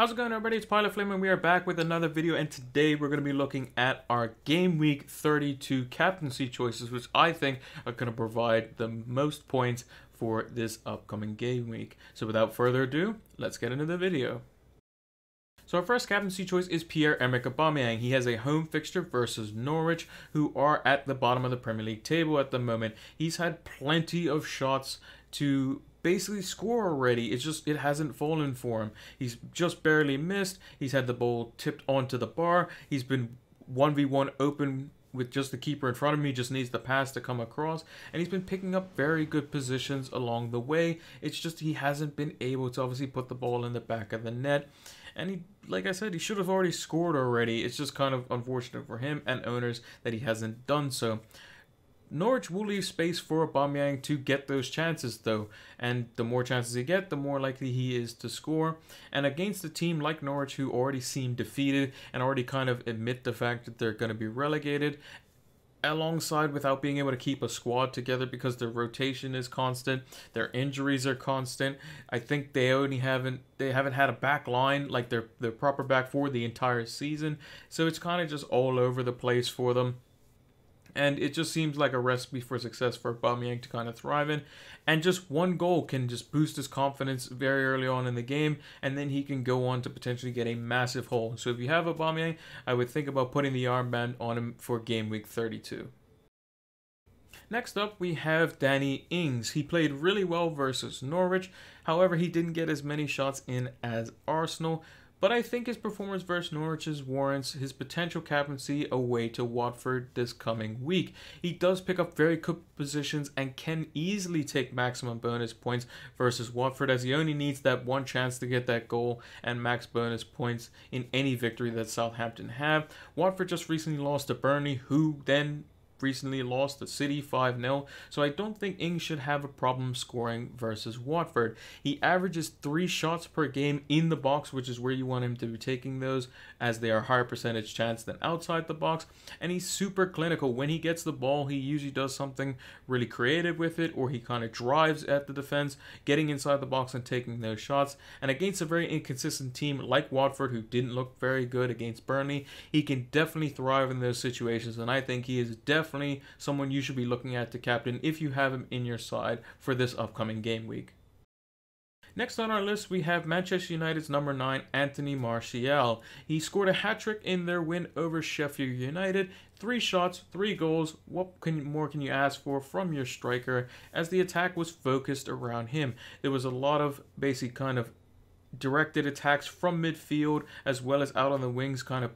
How's it going, everybody? It's Pilot Flame and we are back with another video, and today we're going to be looking at our Game Week 32 captaincy choices, which I think are going to provide the most points for this upcoming game week. So without further ado, let's get into the video. So our first captaincy choice is Pierre-Emerick Aubameyang. He has a home fixture versus Norwich, who are at the bottom of the Premier League table at the moment. He's had plenty of shots to basically score already. It's just it hasn't fallen for him. He's just barely missed. He's had the ball tipped onto the bar. He's been 1v1 open with just the keeper in front of me. He just needs the pass to come across, and he's been picking up very good positions along the way. It's just he hasn't been able to obviously put the ball in the back of the net, and he, like I said, he should have already scored already. It's just kind of unfortunate for him and owners that he hasn't done so. Norwich will leave space for Aubameyang to get those chances though, and the more chances he gets, the more likely he is to score. And against a team like Norwich, who already seem defeated and already kind of admit the fact that they're going to be relegated, alongside without being able to keep a squad together because their rotation is constant, their injuries are constant. I think they haven't had a back line, like their proper back for the entire season, so it's kind of just all over the place for them. And it just seems like a recipe for success for Aubameyang to kind of thrive in. And just one goal can just boost his confidence very early on in the game, and then he can go on to potentially get a massive haul. So if you have Aubameyang, I would think about putting the armband on him for Game Week 32. Next up, we have Danny Ings. He played really well versus Norwich. However, he didn't get as many shots in as Arsenal, but I think his performance versus Norwich warrants his potential captaincy away to Watford this coming week. He does pick up very good positions and can easily take maximum bonus points versus Watford, as he only needs that one chance to get that goal and max bonus points in any victory that Southampton have. Watford just recently lost to Burnley, who then recently lost to City 5-0, so I don't think Ings should have a problem scoring versus Watford. He averages 3 shots per game in the box, which is where you want him to be taking those, as they are higher percentage chance than outside the box, and he's super clinical. When he gets the ball, he usually does something really creative with it, or he kind of drives at the defense, getting inside the box and taking those shots. And against a very inconsistent team like Watford, who didn't look very good against Burnley, he can definitely thrive in those situations, and I think he is definitely someone you should be looking at to captain if you have him in your side for this upcoming game week. Next on our list, we have Manchester United's number 9, Anthony Martial. He scored a hat-trick in their win over Sheffield United. 3 shots, 3 goals. What more can you ask for from your striker, as the attack was focused around him? There was a lot of basic kind of directed attacks from midfield as well as out on the wings, kind of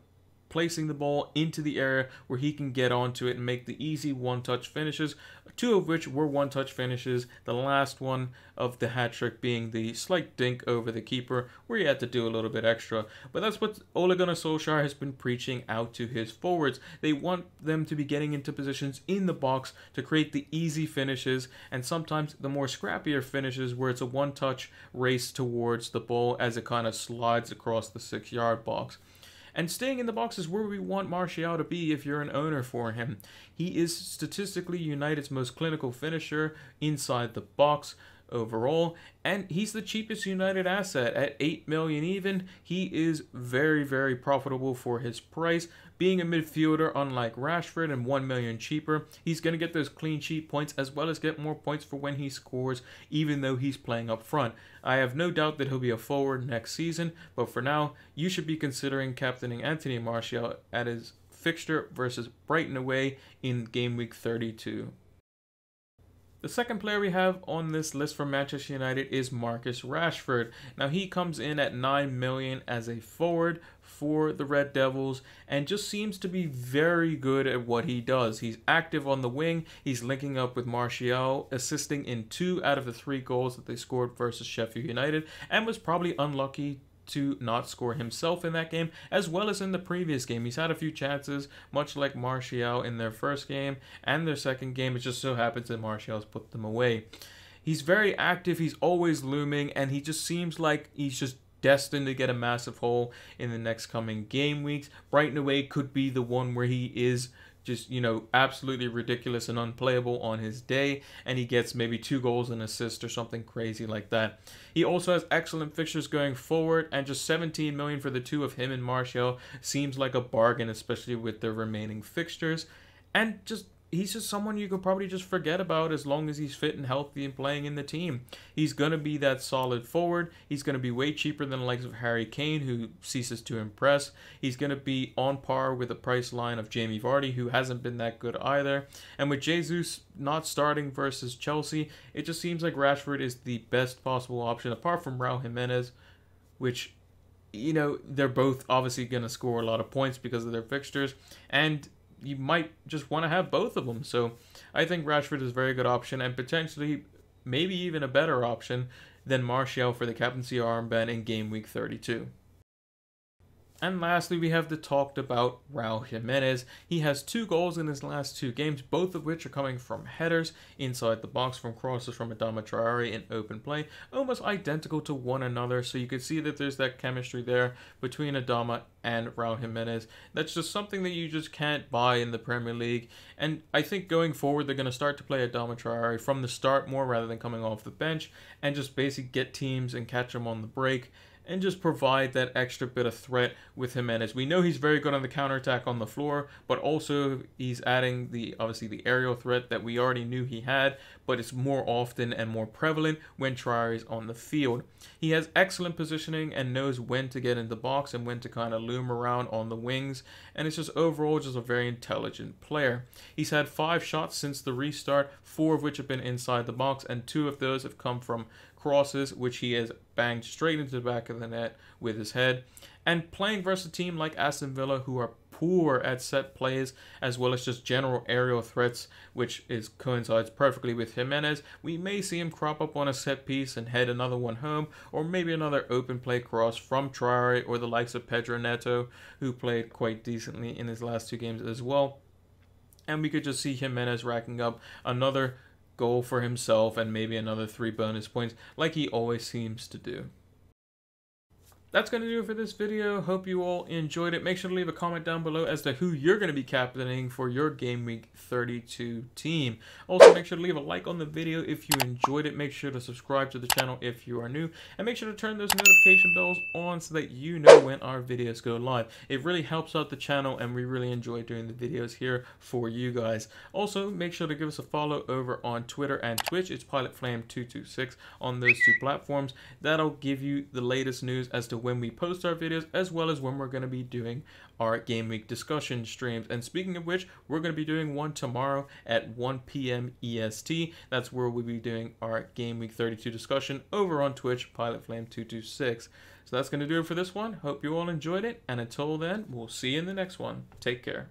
placing the ball into the area where he can get onto it and make the easy one-touch finishes, 2 of which were one-touch finishes, the last one of the hat-trick being the slight dink over the keeper where he had to do a little bit extra. But that's what Ole Gunnar Solskjaer has been preaching out to his forwards. They want them to be getting into positions in the box to create the easy finishes, and sometimes the more scrappier finishes where it's a one-touch race towards the ball as it kind of slides across the 6-yard box. And staying in the box is where we want Martial to be if you're an owner for him. He is statistically United's most clinical finisher inside the box overall, and he's the cheapest United asset at 8 million even. He is very, very profitable for his price. Being a midfielder, unlike Rashford, and 1 million cheaper, he's going to get those clean sheet points as well as get more points for when he scores, even though he's playing up front. I have no doubt that he'll be a forward next season, but for now, you should be considering captaining Anthony Martial at his fixture versus Brighton away in Game Week 32. The second player we have on this list from Manchester United is Marcus Rashford. Now, he comes in at 9 million as a forward for the Red Devils and just seems to be very good at what he does. He's active on the wing, he's linking up with Martial, assisting in 2 out of the 3 goals that they scored versus Sheffield United, and was probably unlucky to not score himself in that game, as well as in the previous game. He's had a few chances, much like Martial in their first game and their second game. It just so happens that Martial's put them away. He's very active, he's always looming, and he just seems like he's just destined to get a massive haul in the next coming game weeks. Brighton away could be the one where he is just, you know, absolutely ridiculous and unplayable on his day, and he gets maybe 2 goals and assist or something crazy like that. He also has excellent fixtures going forward, and just 17 million for the two of him and Martial seems like a bargain, especially with their remaining fixtures. And just he's just someone you could probably just forget about as long as he's fit and healthy and playing in the team. He's going to be that solid forward. He's going to be way cheaper than the likes of Harry Kane, who ceases to impress. He's going to be on par with the price line of Jamie Vardy, who hasn't been that good either. And with Jesus not starting versus Chelsea, it just seems like Rashford is the best possible option, apart from Raul Jimenez, which, you know, they're both obviously going to score a lot of points because of their fixtures, and you might just want to have both of them. So I think Rashford is a very good option, and potentially maybe even a better option than Martial for the captaincy armband in game week 32. And lastly, we have the talked about Raul Jimenez. He has 2 goals in his last 2 games, both of which are coming from headers inside the box from crosses from Adama Traore in open play, almost identical to one another. So you can see that there's that chemistry there between Adama and Raul Jimenez. That's just something that you just can't buy in the Premier League. And I think going forward, they're going to start to play Adama Traore from the start more rather than coming off the bench, and just basically get teams and catch them on the break, and just provide that extra bit of threat with Jimenez. We know he's very good on the counterattack on the floor, but also he's adding obviously the aerial threat that we already knew he had, but it's more often and more prevalent when Traore is on the field. He has excellent positioning and knows when to get in the box and when to kind of loom around on the wings, and it's just overall just a very intelligent player. He's had 5 shots since the restart, 4 of which have been inside the box, and 2 of those have come from crosses, which he has banged straight into the back of the net with his head. And playing versus a team like Aston Villa, who are poor at set plays as well as just general aerial threats, which coincides perfectly with Jimenez, we may see him crop up on a set piece and head another one home, or maybe another open play cross from Traore or the likes of Pedro Neto, who played quite decently in his last 2 games as well. And we could just see Jimenez racking up another goal for himself and maybe another 3 bonus points like he always seems to do. That's going to do it for this video. Hope you all enjoyed it. Make sure to leave a comment down below as to who you're going to be captaining for your Game Week 32 team. Also, make sure to leave a like on the video if you enjoyed it. Make sure to subscribe to the channel if you are new. And make sure to turn those notification bells on so that you know when our videos go live. It really helps out the channel, and we really enjoy doing the videos here for you guys. Also, make sure to give us a follow over on Twitter and Twitch. It's PilotFlame226 on those 2 platforms. That'll give you the latest news as to when we post our videos, as well as when we're going to be doing our Game Week discussion streams. And speaking of which, we're going to be doing one tomorrow at 1 p.m. EST. That's where we'll be doing our Game Week 32 discussion over on Twitch, PilotFlame226. So that's going to do it for this one. Hope you all enjoyed it, and until then, we'll see you in the next one. Take care.